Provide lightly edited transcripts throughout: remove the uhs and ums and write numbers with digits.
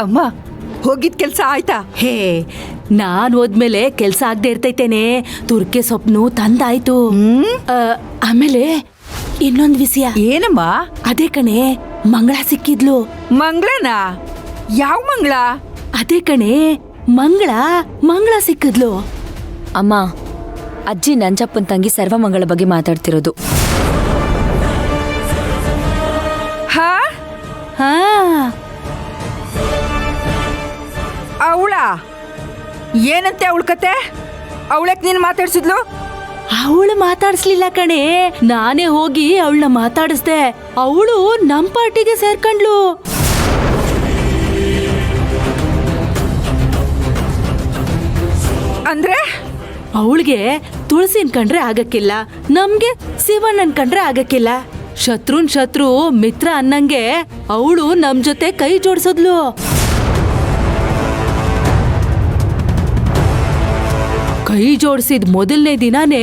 ಅಮ್ಮ ಹೋಗಿದ್ ಕೆಲ್ಸ ಆಯ್ತಾ? ಹೇ, ನಾನ್ ಹೋದ್ಮೇಲೆ ಕೆಲ್ಸ ಆಗದೆ ಇರ್ತೈತೇನೆ. ತುರ್ಕೆ ಸೊಪ್ಪನು ತಂದಾಯ್ತು. ಆಮೇಲೆ ಇನ್ನೊಂದ್ ವಿಷಯ. ಏನಮ್ಮ? ಅದೇ ಕಣೆ, ಮಂಗಳ ಸಿಕ್ಕಿದ್ಲು. ಮಂಗಳನ? ಯಾವ ಮಂಗಳ? ಅದೇ ಕಣೆ, ಮಂಗಳ ಸಿಕ್ಕಿದ್ಲು. ಅಮ್ಮ, ಅಜ್ಜಿ ನಂಜಪ್ಪನ್ ತಂಗಿ ಸರ್ವಮಂಗಳ ಬಗ್ಗೆ ಮಾತಾಡ್ತಿರೋದು. ಹಾ ಹಾ, ಅವಳ ಏನಂತೆ ಅವಳ ಕತೆ? ಅವಳಕ್ ನೀನ್ ಮಾತಾಡ್ಸಿದ್ಲು? ಅವಳು ಮಾತಾಡ್ಸ್ಲಿಲ್ಲ ಕಣೆ, ನಾನೇ ಹೋಗಿ ಅವಳನ್ನ ಮಾತಾಡಿಸ್ದೆ. ಅವಳು ನಮ್ ಪಾರ್ಟಿಗೆ ಸೇರ್ಕೊಂಡ್ಲು. ಅಂದ್ರೆ ಅವಳಿಗೆ ತುಳಸಿನ್ ಕಂಡ್ರೆ ಆಗಕ್ಕಿಲ್ಲ, ನಮ್ಗೆ ಶಿವಣ್ಣನ್ ಕಂಡ್ರೆ ಆಗಕ್ಕಿಲ್ಲ. ಶತ್ರುನ್ ಶತ್ರು ಮಿತ್ರ ಅನ್ನಂಗೆ ಅವಳು ನಮ್ ಜೊತೆ ಕೈ ಜೋಡ್ಸದ್ಲು. ಕೈ ಜೋಡಿಸಿದ ಮೊದಲನೇ ದಿನಾನೇ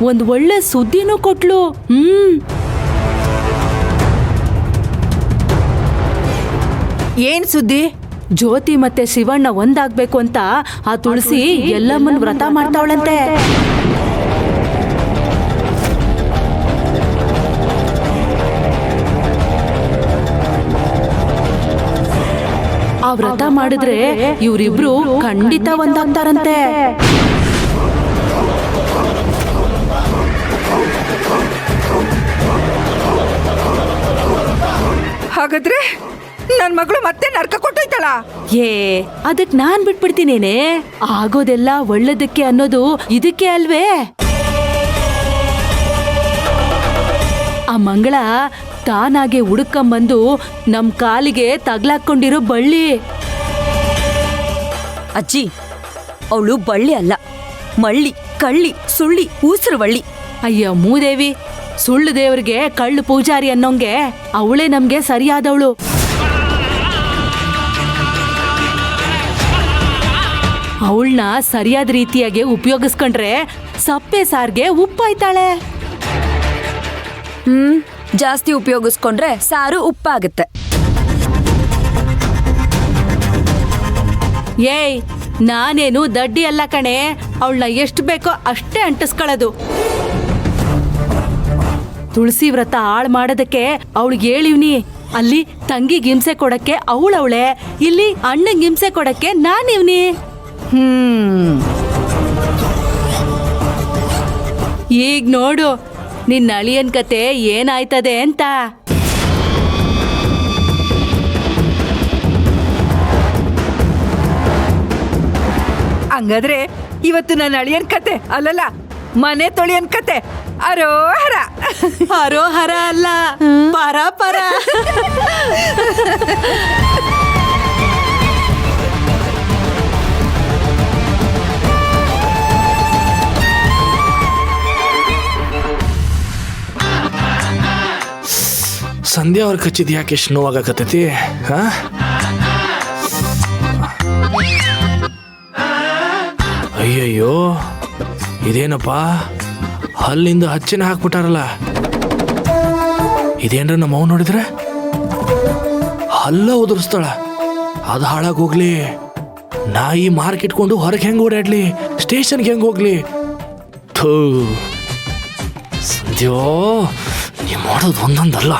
ಒಂದ್ ಒಳ್ಳೆ ಸುದ್ದಿನೂ ಕೊಟ್ಲು. ಏನ್ ಸುದ್ದಿ? ಜ್ಯೋತಿ ಮತ್ತೆ ಶಿವಣ್ಣ ಒಂದಾಗ್ಬೇಕು ಅಂತ ಆ ತುಳಸಿ ಎಲ್ಲಮ್ಮನ್ ವ್ರತ ಮಾಡ್ತಾವಳಂತೆ. ಆ ವ್ರತ ಮಾಡಿದ್ರೆ ಇವ್ರಿಬ್ರು ಖಂಡಿತ ಒಂದಾಗ್ತಾರಂತೆ. ಹಾಗಾದ್ರೆ ನನ್ ಮಗಳು ಮತ್ತೆ ನರ್ಕ ಕೊಟ್ಟೋಯ್ತಳ? ಅದಕ್ ನಾನ್ ಬಿಟ್ಬಿಡ್ತೀನೇನೆ. ಆಗೋದೆಲ್ಲ ಒಳ್ಳೇದಕ್ಕೆ ಅನ್ನೋದು ಇದಕ್ಕೆ ಅಲ್ವೇ? ಆ ಮಂಗಳ ತಾನಾಗೆ ಹುಡುಕಂಬಂದು ನಮ್ ಕಾಲಿಗೆ ತಗ್ಲಾಕೊಂಡಿರೋ ಬಳ್ಳಿ. ಅಜ್ಜಿ, ಅವಳು ಬಳ್ಳಿ ಅಲ್ಲ, ಮಳ್ಳಿ, ಕಳ್ಳಿ, ಸುಳ್ಳಿ, ಊಸರವಳ್ಳಿ. ಅಯ್ಯ ಮೂದೇವಿ, ಸುಳ್ಳು ದೇವ್ರಿಗೆ ಕಳ್ಳು ಪೂಜಾರಿ ಅನ್ನೋಂಗೆ ಅವಳೇ ನಮ್ಗೆ ಸರಿಯಾದವಳು. ಅವಳನ್ನ ಸರಿಯಾದ ರೀತಿಯಾಗಿ ಉಪಯೋಗಿಸ್ಕೊಂಡ್ರೆ ಸಪ್ಪೆ ಸಾರ್ಗೆ ಉಪ್ಪಾಯ್ತಾಳೆ. ಜಾಸ್ತಿ ಉಪಯೋಗಿಸ್ಕೊಂಡ್ರೆ ಸಾರು ಉಪ್ಪಾಗುತ್ತೆ. ಏಯ್, ನಾನೇನು ದಡ್ಡಿ ಅಲ್ಲ ಕಣೆ. ಅವಳನ್ನ ಎಷ್ಟು ಬೇಕೋ ಅಷ್ಟೇ ಅಂಟಿಸ್ಕೊಳ್ಳೋದು. ತುಳಸಿ ವ್ರತ ಹಾಳು ಮಾಡೋದಕ್ಕೆ ಅವಳಿಗೆ ಹೇಳಿವ್ನಿ. ಅಲ್ಲಿ ತಂಗಿಗೆ ಹಿಂಸೆ ಕೊಡಕ್ಕೆ ಅವಳವಳೆ, ಇಲ್ಲಿ ಅಣ್ಣಂಗೆ ಹಿಂಸೆ ಕೊಡಕ್ಕೆ ನಾನಿವ್ನಿ. ಈಗ ನೋಡು ನಿನ್ನ ಅಳಿಯನ್ ಕತೆ ಏನಾಯ್ತದೆ ಅಂತ. ಹಂಗಾದ್ರೆ ಇವತ್ತು ನನ್ನ ಅಳಿಯನ್ ಕತೆ ಅಲ್ಲಲ್ಲ, ಮನೆ ತೊಳಿಯನ್ ಕತೆ. ಅರೋಹರ. ಹರೋಹರ ಅಲ್ಲ, ಪರ ಪರ. ಸಂಧ್ಯಾ ಅವ್ರ ಕಚ್ಚಿದ್ ಯಾಕೆ ಎಷ್ಟು ನೋವಾಗಕತ್ತೈತಿ? ಅಯ್ಯಯ್ಯೋ, ಇದೇನಪ್ಪ, ಹಲ್ಲಿಂದ ಹಚ್ಚಿನ ಹಾಕ್ಬಿಟ್ಟಾರಲ್ಲ. ಇದೇನ್ರ ನಮ್ಮ ಅವ್ ನೋಡಿದ್ರೆ ಹಲ್ಲ ಉದುರಿಸ್ತಾಳ. ಅದು ಹಾಳಾಗೋಗ್ಲಿ, ನಾಯಿ ಮಾರ್ಕ್ ಇಟ್ಕೊಂಡು ಹೊರಗೆ ಹೆಂಗೆ ಓಡಾಡ್ಲಿ, ಸ್ಟೇಷನ್ಗೆ ಹೆಂಗೆ ಹೋಗ್ಲಿ? ಥೂ ಸಂಧ್ಯೋ, ನೀ ಮಾಡೋದು ಒಂದೊಂದಲ್ಲ.